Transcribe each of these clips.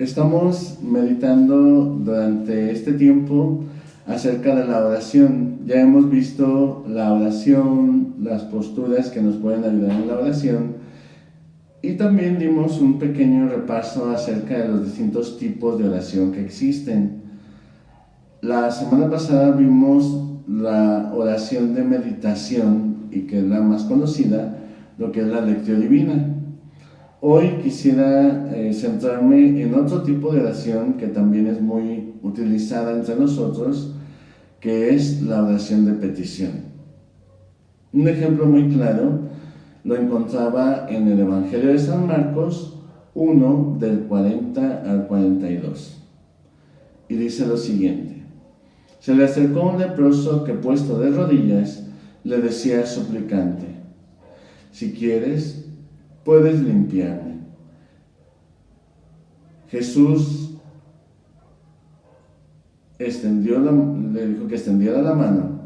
Estamos meditando durante este tiempo acerca de la oración. Ya hemos visto la oración, las posturas que nos pueden ayudar en la oración, y también dimos un pequeño repaso acerca de los distintos tipos de oración que existen. La semana pasada vimos la oración de meditación, y que es la más conocida, lo que es la lectio divina. Hoy quisiera centrarme en otro tipo de oración que también es muy utilizada entre nosotros, que es la oración de petición. Un ejemplo muy claro lo encontraba en el Evangelio de San Marcos 1, del 40 al 42. Y dice lo siguiente: se le acercó un leproso que, puesto de rodillas, le decía suplicante: si quieres, puedes limpiarme. Jesús le dijo que extendiera la mano,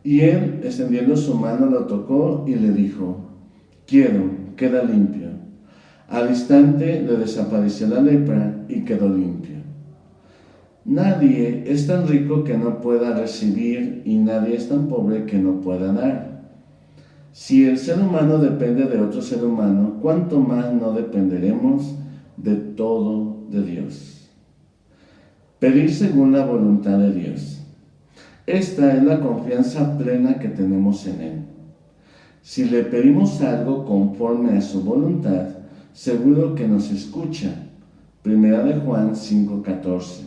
y él, extendiendo su mano, lo tocó y le dijo: quiero, queda limpio. Al instante le desapareció la lepra y quedó limpio. Nadie es tan rico que no pueda recibir, y nadie es tan pobre que no pueda dar. Si el ser humano depende de otro ser humano, ¿cuánto más no dependeremos de todo de Dios? Pedir según la voluntad de Dios. Esta es la confianza plena que tenemos en Él. Si le pedimos algo conforme a su voluntad, seguro que nos escucha. Primera de Juan 5:14.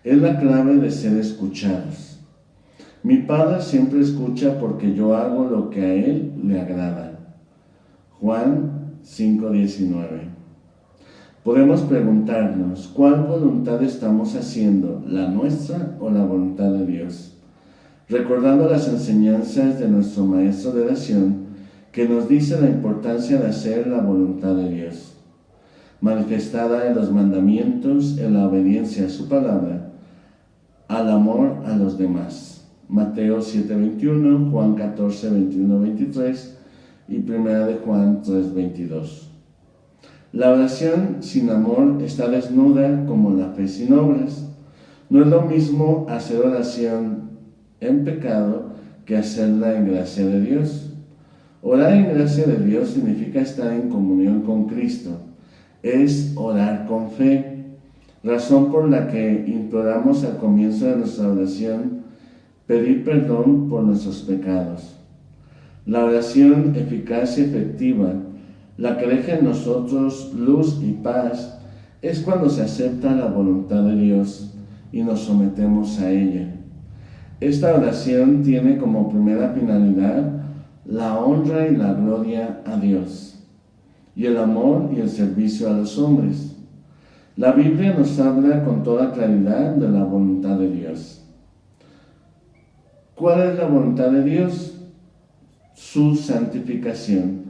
Es la clave de ser escuchados. Mi Padre siempre escucha porque yo hago lo que a Él le agrada. Juan 5:19. Podemos preguntarnos, ¿cuál voluntad estamos haciendo? ¿La nuestra o la voluntad de Dios? Recordando las enseñanzas de nuestro maestro de oración, que nos dice la importancia de hacer la voluntad de Dios, manifestada en los mandamientos, en la obediencia a su palabra, al amor a los demás. Mateo 7:21, Juan 14:21-23 y 1 de Juan 3:22. La oración sin amor está desnuda como la fe sin obras. No es lo mismo hacer oración en pecado que hacerla en gracia de Dios. Orar en gracia de Dios significa estar en comunión con Cristo. Es orar con fe, razón por la que imploramos al comienzo de nuestra oración pedir perdón por nuestros pecados. La oración eficaz y efectiva, la que deja en nosotros luz y paz, es cuando se acepta la voluntad de Dios y nos sometemos a ella. Esta oración tiene como primera finalidad la honra y la gloria a Dios, y el amor y el servicio a los hombres. La Biblia nos habla con toda claridad de la voluntad de Dios. ¿Cuál es la voluntad de Dios? Su santificación.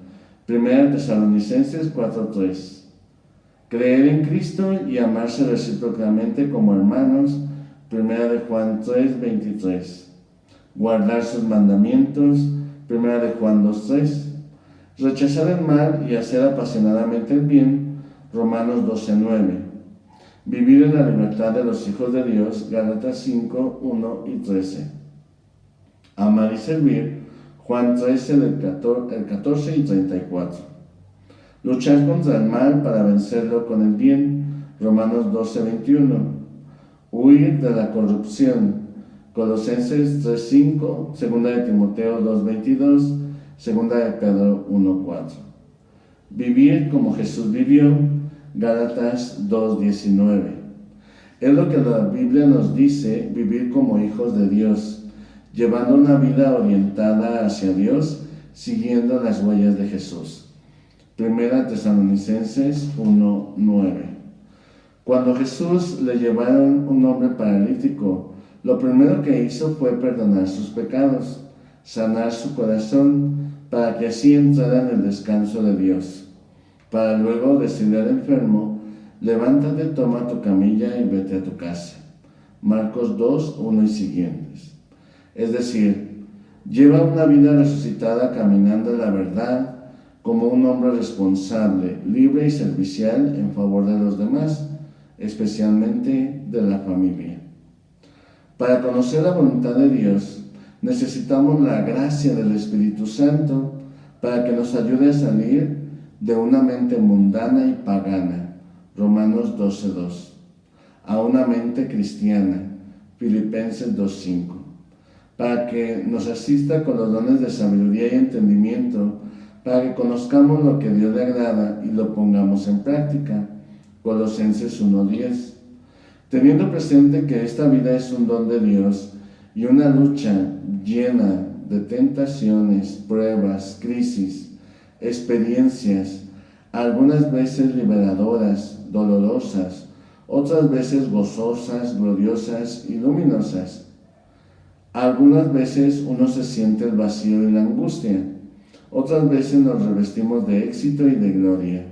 1 Tesalonicenses 4:3. Creer en Cristo y amarse recíprocamente como hermanos. 1 de Juan 3:23. Guardar sus mandamientos. 1 de Juan 2:3. Rechazar el mal y hacer apasionadamente el bien. Romanos 12:9. Vivir en la libertad de los hijos de Dios. Gálatas 5:1 y 13. Amar y servir. Juan 13, el 14 y 34. Luchar contra el mal para vencerlo con el bien. Romanos 12:21. Huir de la corrupción. Colosenses 3:5, 2 de Timoteo 2:22, 2 de Pedro 1:4. Vivir como Jesús vivió. Gálatas 2:19. Es lo que la Biblia nos dice: vivir como hijos de Dios, llevando una vida orientada hacia Dios, siguiendo las huellas de Jesús. 1 Tesalonicenses 1:9. Cuando Jesús le llevaron un hombre paralítico, lo primero que hizo fue perdonar sus pecados, sanar su corazón, para que así entrara en el descanso de Dios, para luego decirle al enfermo: levántate, toma tu camilla y vete a tu casa. Marcos 2:1 y siguientes. Es decir, lleva una vida resucitada caminando en la verdad como un hombre responsable, libre y servicial en favor de los demás, especialmente de la familia. Para conocer la voluntad de Dios, necesitamos la gracia del Espíritu Santo para que nos ayude a salir de una mente mundana y pagana, Romanos 12:2, a una mente cristiana, Filipenses 2:5, para que nos asista con los dones de sabiduría y entendimiento, para que conozcamos lo que Dios le agrada y lo pongamos en práctica, Colosenses 1:10. Teniendo presente que esta vida es un don de Dios y una lucha llena de tentaciones, pruebas, crisis, experiencias, algunas veces liberadoras, dolorosas, otras veces gozosas, gloriosas y luminosas. Algunas veces uno se siente el vacío y la angustia, otras veces nos revestimos de éxito y de gloria.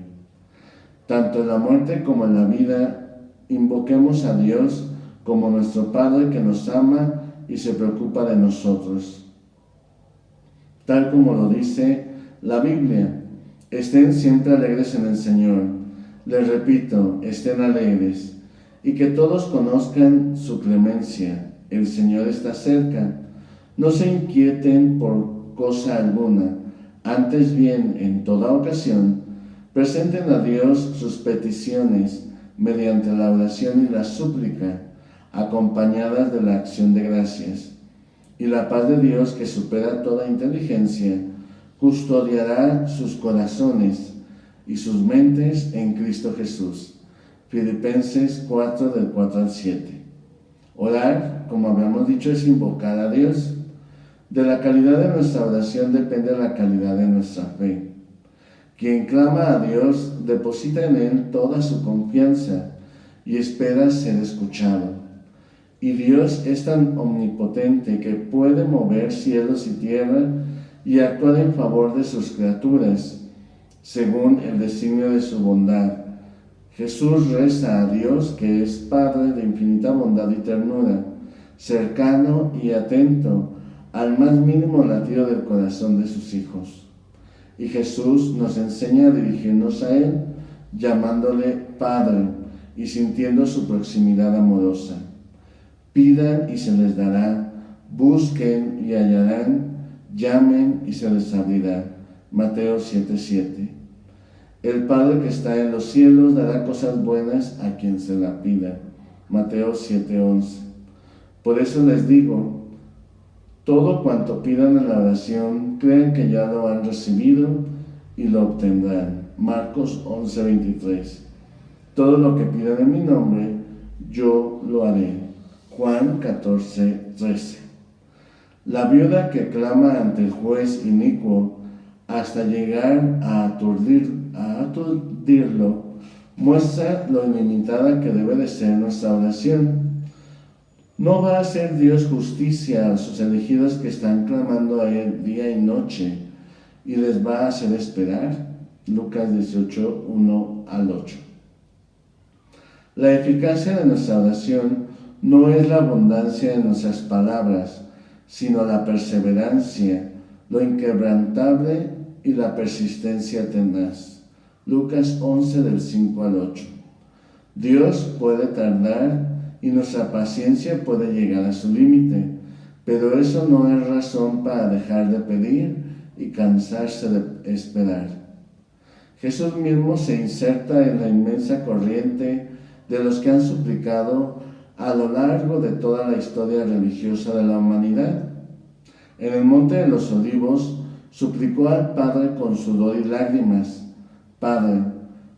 Tanto en la muerte como en la vida, invoquemos a Dios como nuestro Padre que nos ama y se preocupa de nosotros. Tal como lo dice la Biblia, estén siempre alegres en el Señor. Les repito, estén alegres, y que todos conozcan su clemencia. El Señor está cerca. No se inquieten por cosa alguna, antes bien, en toda ocasión, presenten a Dios sus peticiones mediante la oración y la súplica, acompañadas de la acción de gracias. Y la paz de Dios, que supera toda inteligencia, custodiará sus corazones y sus mentes en Cristo Jesús. Filipenses 4, del 4 al 7. Orar, como habíamos dicho, es invocar a Dios. De la calidad de nuestra oración depende la calidad de nuestra fe. Quien clama a Dios deposita en Él toda su confianza y espera ser escuchado. Y Dios es tan omnipotente que puede mover cielos y tierra y actuar en favor de sus criaturas, según el designio de su bondad. Jesús reza a Dios, que es Padre de infinita bondad y ternura, cercano y atento al más mínimo latido del corazón de sus hijos. Y Jesús nos enseña a dirigirnos a Él, llamándole Padre y sintiendo su proximidad amorosa. Pidan y se les dará, busquen y hallarán, llamen y se les abrirá. Mateo 7:7. El Padre que está en los cielos dará cosas buenas a quien se la pida. Mateo 7:11. Por eso les digo, todo cuanto pidan en la oración, crean que ya lo han recibido y lo obtendrán. Marcos 11:23. Todo lo que pidan en mi nombre, yo lo haré. Juan 14:13. La viuda que clama ante el juez inicuo hasta llegar a aturdirlo, muestra lo ilimitada que debe de ser nuestra oración. No va a hacer Dios justicia a sus elegidos que están clamando a Él día y noche y les va a hacer esperar. Lucas 18, 1 al 8. La eficacia de nuestra oración no es la abundancia de nuestras palabras, sino la perseverancia, lo inquebrantable y la persistencia tenaz. Lucas 11, del 5 al 8. Dios puede tardar y nuestra paciencia puede llegar a su límite, pero eso no es razón para dejar de pedir y cansarse de esperar. Jesús mismo se inserta en la inmensa corriente de los que han suplicado a lo largo de toda la historia religiosa de la humanidad. En el Monte de los Olivos suplicó al Padre con sudor y lágrimas: Padre,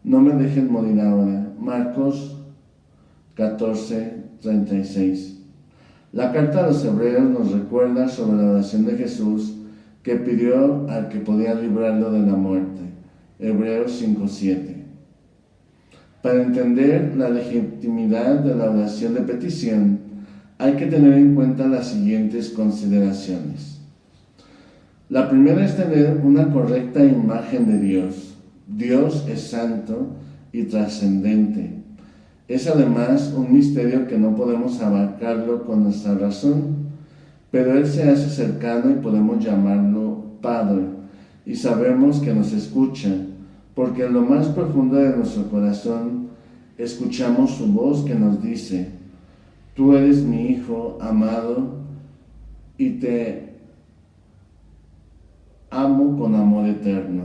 no me dejes morir ahora. Marcos 14:36. La carta a los Hebreos nos recuerda sobre la oración de Jesús que pidió al que podía librarlo de la muerte. Hebreos 5:7. Para entender la legitimidad de la oración de petición, hay que tener en cuenta las siguientes consideraciones. La primera es tener una correcta imagen de Dios. Dios es santo y trascendente. Es además un misterio que no podemos abarcarlo con nuestra razón, pero Él se hace cercano y podemos llamarlo Padre, y sabemos que nos escucha, porque en lo más profundo de nuestro corazón escuchamos su voz que nos dice: tú eres mi Hijo amado y te amo con amor eterno.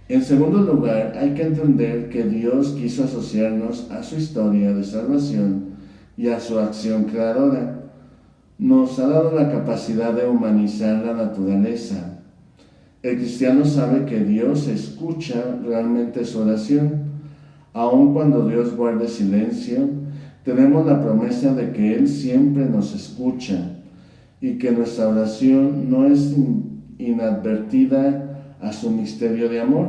En segundo lugar, hay que entender que Dios quiso asociarnos a su historia de salvación y a su acción creadora. Nos ha dado la capacidad de humanizar la naturaleza. El cristiano sabe que Dios escucha realmente su oración. Aun cuando Dios guarde silencio, tenemos la promesa de que Él siempre nos escucha y que nuestra oración no es inadvertida a su misterio de amor,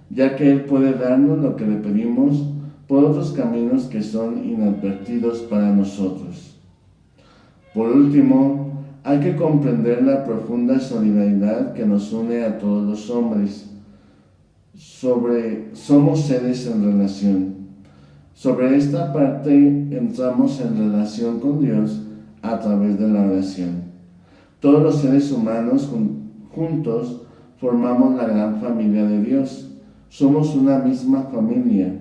ya que Él puede darnos lo que le pedimos por otros caminos que son inadvertidos para nosotros. Por último, hay que comprender la profunda solidaridad que nos une a todos los hombres. Somos seres en relación. Sobre esta parte entramos en relación con Dios a través de la oración. Todos los seres humanos juntos formamos la gran familia de Dios. Somos una misma familia,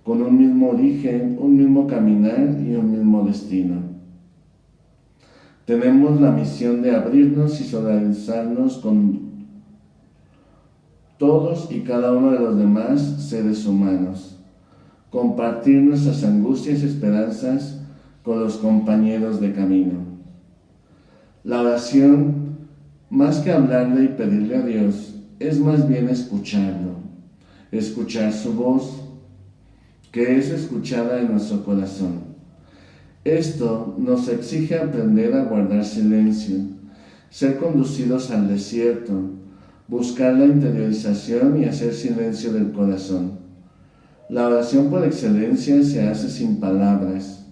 con un mismo origen, un mismo caminar y un mismo destino. Tenemos la misión de abrirnos y solidarizarnos con todos y cada uno de los demás seres humanos. Compartir nuestras angustias y esperanzas con los compañeros de camino. La oración, más que hablarle y pedirle a Dios, es más bien escucharlo, escuchar su voz, que es escuchada en nuestro corazón. Esto nos exige aprender a guardar silencio, ser conducidos al desierto, buscar la interiorización y hacer silencio del corazón. La oración por excelencia se hace sin palabras.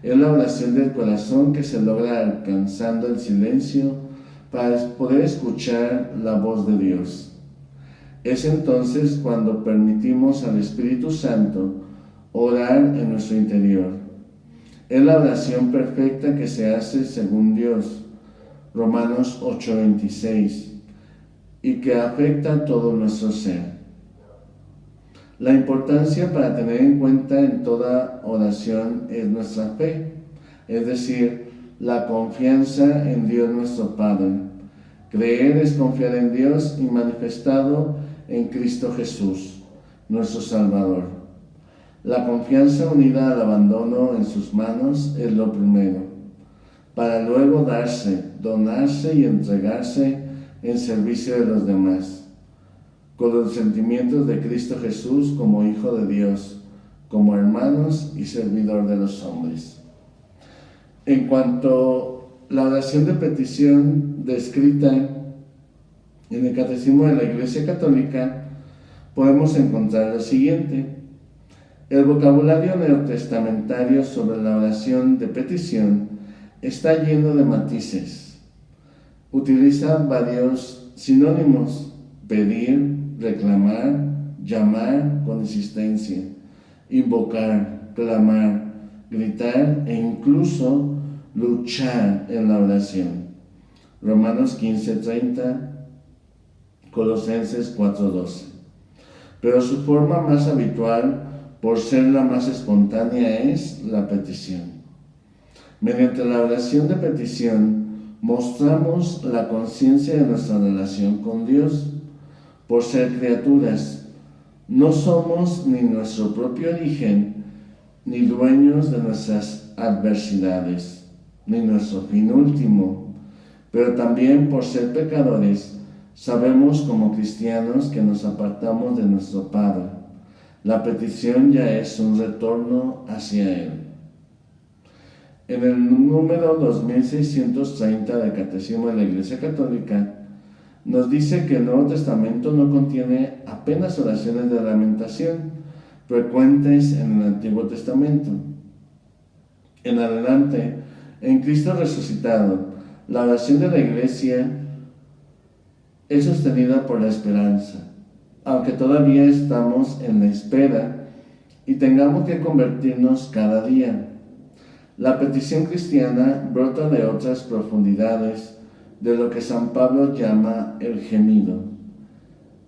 Es la oración del corazón que se logra alcanzando el silencio para poder escuchar la voz de Dios. Es entonces cuando permitimos al Espíritu Santo orar en nuestro interior. Es la oración perfecta que se hace según Dios, Romanos 8:26, y que afecta a todo nuestro ser. La importancia para tener en cuenta en toda oración es nuestra fe, es decir, la confianza en Dios nuestro Padre. Creer es confiar en Dios y manifestado en Cristo Jesús, nuestro Salvador. La confianza unida al abandono en sus manos es lo primero, para luego donarse y entregarse en servicio de los demás, con los sentimientos de Cristo Jesús como Hijo de Dios, como hermanos y servidor de los hombres. En cuanto a la oración de petición descrita en el Catecismo de la Iglesia Católica, podemos encontrar lo siguiente. El vocabulario neotestamentario sobre la oración de petición está lleno de matices. Utiliza varios sinónimos: pedir, reclamar, llamar con insistencia, invocar, clamar, gritar e incluso luchar en la oración. Romanos 15:30, Colosenses 4:12. Pero su forma más habitual, por ser la más espontánea, es la petición. Mediante la oración de petición mostramos la conciencia de nuestra relación con Dios. Por ser criaturas, no somos ni nuestro propio origen, ni dueños de nuestras adversidades, ni nuestro fin último. Pero también por ser pecadores, sabemos como cristianos que nos apartamos de nuestro Padre. La petición ya es un retorno hacia Él. En el número 2630 del Catecismo de la Iglesia Católica, nos dice que el Nuevo Testamento no contiene apenas oraciones de lamentación frecuentes en el Antiguo Testamento. En adelante, en Cristo resucitado, la oración de la Iglesia es sostenida por la esperanza, aunque todavía estamos en la espera y tengamos que convertirnos cada día. La petición cristiana brota de otras profundidades de lo que San Pablo llama el gemido,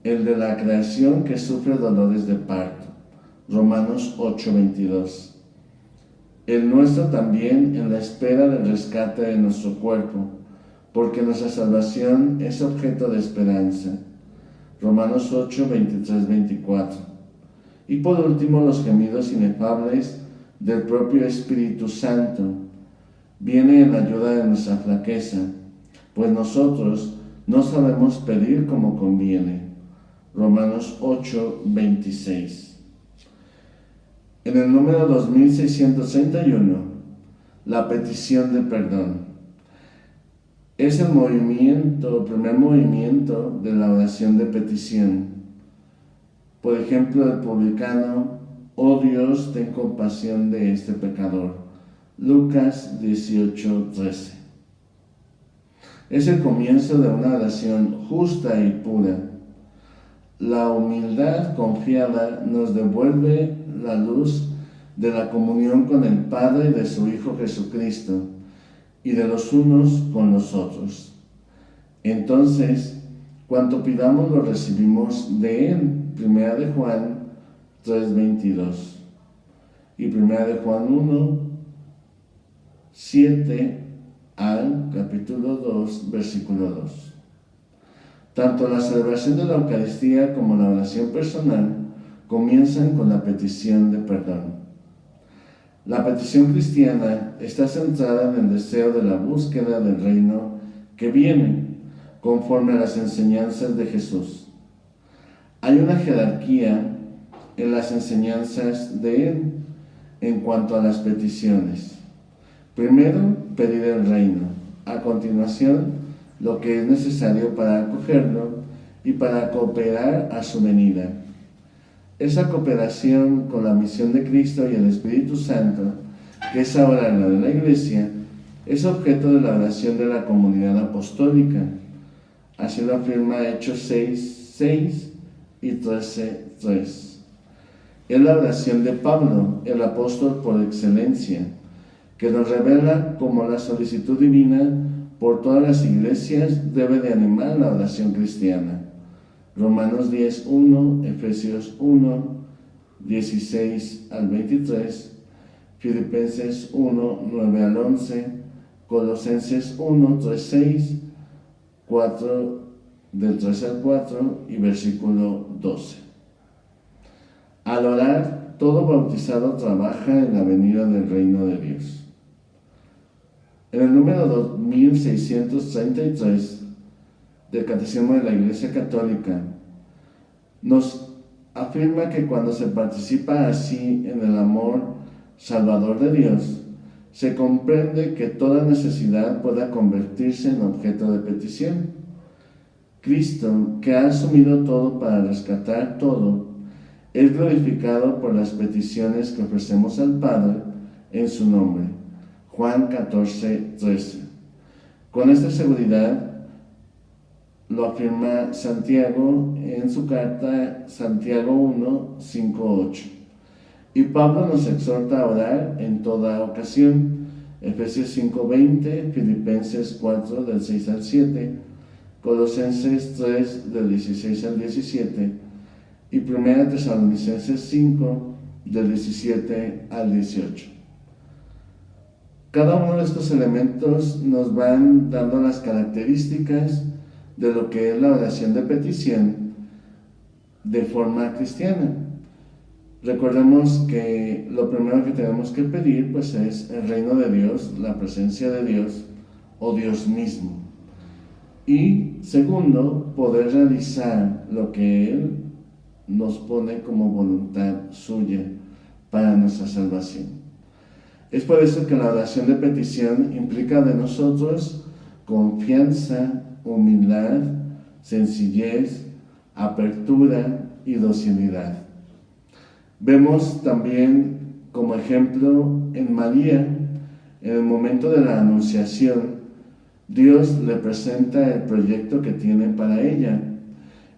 el de la creación que sufre dolores de parto, Romanos 8:22. El nuestro también en la espera del rescate de nuestro cuerpo, porque nuestra salvación es objeto de esperanza. Romanos 8:23-24. Y por último, los gemidos inefables del propio Espíritu Santo. Viene en ayuda de nuestra flaqueza, pues nosotros no sabemos pedir como conviene. Romanos 8:26. En el número 2631, la petición de perdón. Es el primer movimiento de la oración de petición. Por ejemplo, el publicano: oh Dios, ten compasión de este pecador. Lucas 18:13. Es el comienzo de una oración justa y pura. La humildad confiada nos devuelve la luz de la comunión con el Padre y de su Hijo Jesucristo, y de los unos con los otros. Entonces, cuanto pidamos lo recibimos de Él. 1 de Juan 3:22 y 1 de Juan 1:7 al capítulo 2, versículo 2. Tanto la celebración de la Eucaristía como la oración personal comienzan con la petición de perdón. La petición cristiana está centrada en el deseo de la búsqueda del reino que viene, conforme a las enseñanzas de Jesús. Hay una jerarquía en las enseñanzas de Él en cuanto a las peticiones. Primero, pedir el reino. A continuación, lo que es necesario para acogerlo y para cooperar a su venida. Esa cooperación con la misión de Cristo y el Espíritu Santo, que es ahora la de la Iglesia, es objeto de la oración de la comunidad apostólica. Así lo afirma Hechos 6:6 y 13:3. Es la oración de Pablo, el apóstol por excelencia, que nos revela cómo la solicitud divina por todas las iglesias debe de animar la oración cristiana. Romanos 10:1, Efesios 1:16 al 23, Filipenses 1:9 al 11, Colosenses 1:3-6, 4 del 3 al 4 y versículo 12. Al orar, todo bautizado trabaja en la venida del reino de Dios. En el número 2633 del Catecismo de la Iglesia Católica, nos afirma que cuando se participa así en el amor salvador de Dios, se comprende que toda necesidad pueda convertirse en objeto de petición. Cristo, que ha asumido todo para rescatar todo, es glorificado por las peticiones que ofrecemos al Padre en su nombre. Juan 14:13. Con esta seguridad lo afirma Santiago en su carta Santiago 1:5-8. Y Pablo nos exhorta a orar en toda ocasión. Efesios 5:20, Filipenses 4 del 6 al 7, Colosenses 3 del 16 al 17 y 1 Tesalonicenses 5 del 17 al 18. Cada uno de estos elementos nos van dando las características de lo que es la oración de petición de forma cristiana. Recordemos que lo primero que tenemos que pedir pues es el reino de Dios, la presencia de Dios o Dios mismo. Y segundo, poder realizar lo que Él nos pone como voluntad suya para nuestra salvación. Es por eso que la oración de petición implica de nosotros confianza, humildad, sencillez, apertura y docilidad. Vemos también como ejemplo en María, en el momento de la anunciación, Dios le presenta el proyecto que tiene para ella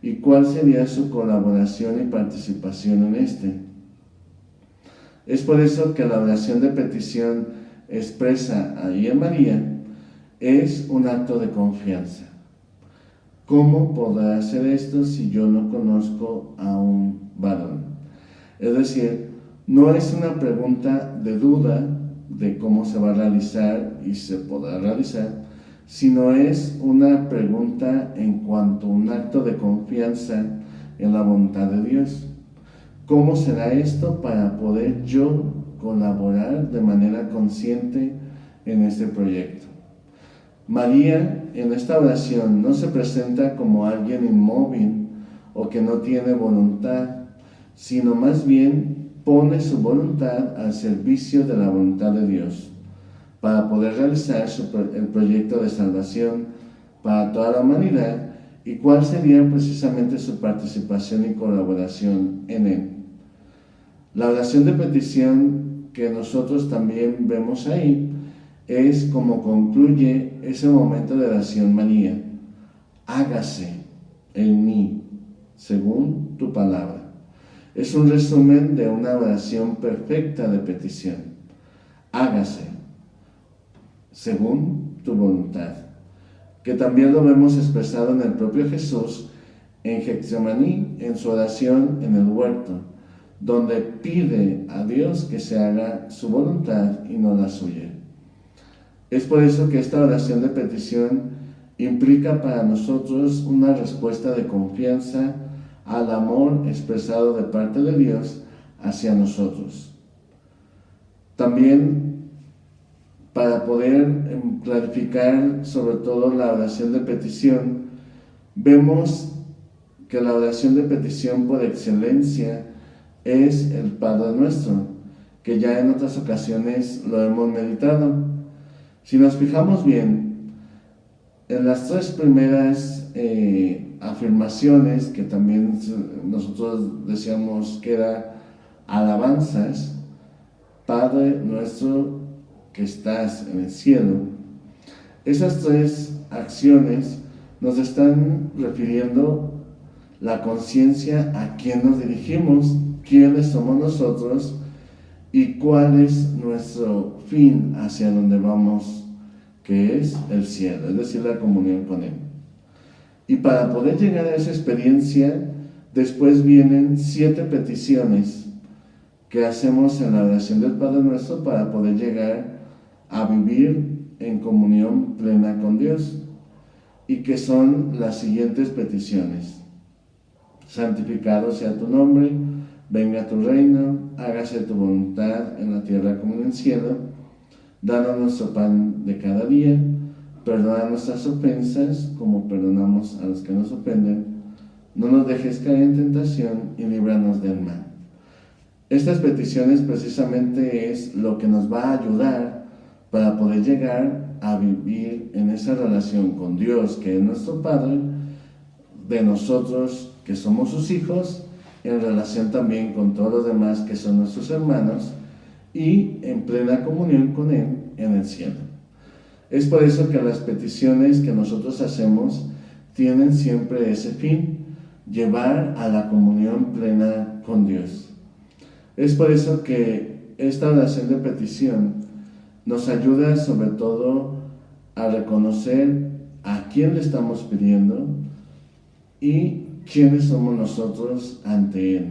y cuál sería su colaboración y participación en este. Es por eso que la oración de petición expresa ahí en María es un acto de confianza. ¿Cómo podrá hacer esto si yo no conozco a un varón? Es decir, no es una pregunta de duda de cómo se va a realizar y se podrá realizar, sino es una pregunta en cuanto a un acto de confianza en la voluntad de Dios. ¿Cómo será esto para poder yo colaborar de manera consciente en este proyecto? María en esta oración no se presenta como alguien inmóvil o que no tiene voluntad, sino más bien pone su voluntad al servicio de la voluntad de Dios para poder realizar el proyecto de salvación para toda la humanidad y cuál sería precisamente su participación y colaboración en él. La oración de petición que nosotros también vemos ahí es como concluye ese momento de oración María: hágase en mí según tu palabra. Es un resumen de una oración perfecta de petición. Hágase según tu voluntad, que también lo vemos expresado en el propio Jesús en Getsemaní, en su oración en el huerto, donde pide a Dios que se haga su voluntad y no la suya. Es por eso que esta oración de petición implica para nosotros una respuesta de confianza al amor expresado de parte de Dios hacia nosotros. También, para poder clarificar sobre todo la oración de petición, vemos que la oración de petición por excelencia es el Padre Nuestro, que ya en otras ocasiones lo hemos meditado. Si nos fijamos bien, en las tres primeras afirmaciones, que también nosotros decíamos que eran alabanzas: Padre Nuestro que estás en el cielo, esas tres acciones nos están refiriendo la conciencia a quién nos dirigimos, quiénes somos nosotros y cuál es nuestro fin hacia donde vamos, que es el cielo, es decir, la comunión con Él. Y para poder llegar a esa experiencia, después vienen 7 peticiones que hacemos en la oración del Padre Nuestro para poder llegar a vivir en comunión plena con Dios, y que son las siguientes peticiones: santificado sea tu nombre, venga tu reino, hágase tu voluntad en la tierra como en el cielo, danos nuestro pan de cada día, perdona nuestras ofensas como perdonamos a los que nos ofenden, no nos dejes caer en tentación y líbranos del mal. Estas peticiones precisamente es lo que nos va a ayudar para poder llegar a vivir en esa relación con Dios, que es nuestro Padre, de nosotros que somos sus hijos, en relación también con todos los demás que son nuestros hermanos, y en plena comunión con Él en el cielo. Es por eso que las peticiones que nosotros hacemos tienen siempre ese fin: llevar a la comunión plena con Dios. Es por eso que esta oración de petición nos ayuda sobre todo a reconocer a quién le estamos pidiendo y quiénes somos nosotros ante Él.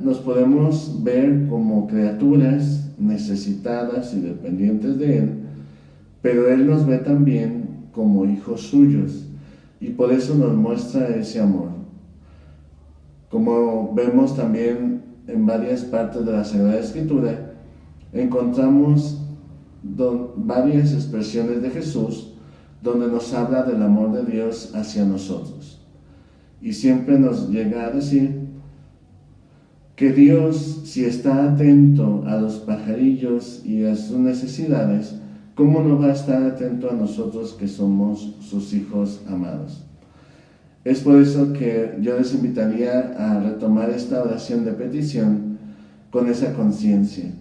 Nos podemos ver como criaturas necesitadas y dependientes de Él, pero Él nos ve también como hijos suyos y por eso nos muestra ese amor. Como vemos también en varias partes de la Sagrada Escritura, encontramos varias expresiones de Jesús donde nos habla del amor de Dios hacia nosotros. Y siempre nos llega a decir que Dios, si está atento a los pajarillos y a sus necesidades, ¿cómo no va a estar atento a nosotros que somos sus hijos amados? Es por eso que yo les invitaría a retomar esta oración de petición con esa conciencia,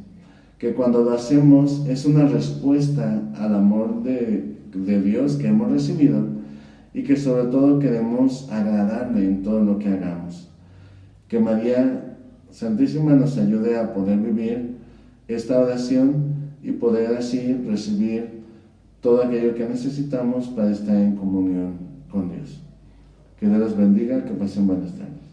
que cuando lo hacemos es una respuesta al amor de Dios que hemos recibido y que sobre todo queremos agradarle en todo lo que hagamos. Que María Santísima nos ayude a poder vivir esta oración y poder así recibir todo aquello que necesitamos para estar en comunión con Dios. Que Dios los bendiga, que pasen buenas tardes.